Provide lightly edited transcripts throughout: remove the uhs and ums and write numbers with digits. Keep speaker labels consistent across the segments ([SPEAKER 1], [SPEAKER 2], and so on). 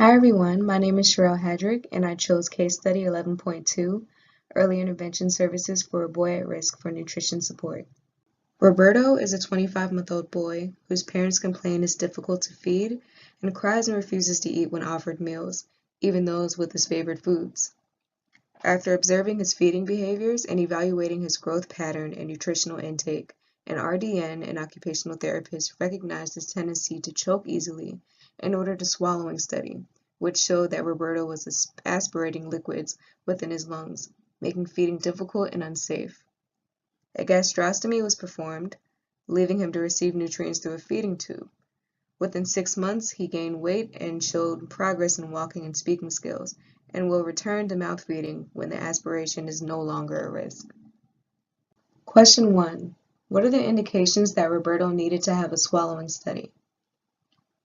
[SPEAKER 1] Hi everyone, my name is Charelle Hadrick and I chose Case Study 11.2, Early Intervention Services for a Boy at Risk for Nutrition Support. Roberto is a 25-month-old boy whose parents complain it's difficult to feed and cries and refuses to eat when offered meals, even those with his favorite foods. After observing his feeding behaviors and evaluating his growth pattern and nutritional intake, an RDN and occupational therapist recognized his tendency to choke easily and ordered a swallowing study, which showed that Roberto was aspirating liquids within his lungs, making feeding difficult and unsafe. A gastrostomy was performed, leaving him to receive nutrients through a feeding tube. Within 6 months, he gained weight and showed progress in walking and speaking skills, and will return to mouth feeding when the aspiration is no longer a risk. Question 1. What are the indications that Roberto needed to have a swallowing study?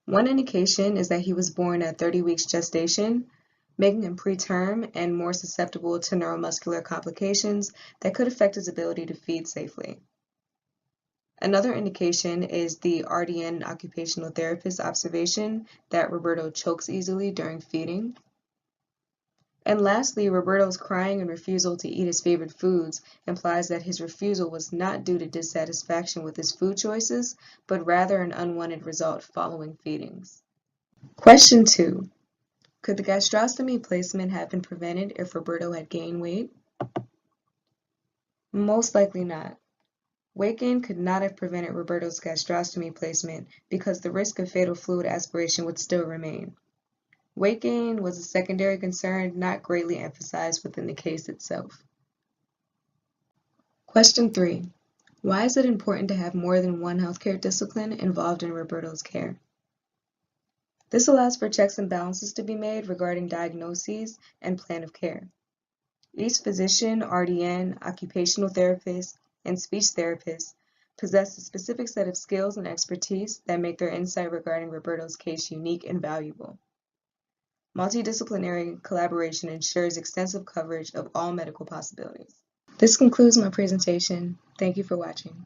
[SPEAKER 1] One indication is that he was born at 30 weeks gestation, making him preterm and more susceptible to neuromuscular complications that could affect his ability to feed safely. Another indication is the RDN occupational therapist observation that Roberto chokes easily during feeding. And lastly, Roberto's crying and refusal to eat his favorite foods implies that his refusal was not due to dissatisfaction with his food choices, but rather an unwanted result following feedings. Question 2. Could the gastrostomy placement have been prevented if Roberto had gained weight? Most likely not. Weight gain could not have prevented Roberto's gastrostomy placement because the risk of fatal fluid aspiration would still remain. Weight gain was a secondary concern not greatly emphasized within the case itself. Question 3. Why is it important to have more than one healthcare discipline involved in Roberto's care? This allows for checks and balances to be made regarding diagnoses and plan of care. Each physician, RDN, occupational therapist, and speech therapist possess a specific set of skills and expertise that make their insight regarding Roberto's case unique and valuable. Multidisciplinary collaboration ensures extensive coverage of all medical possibilities. This concludes my presentation. Thank you for watching.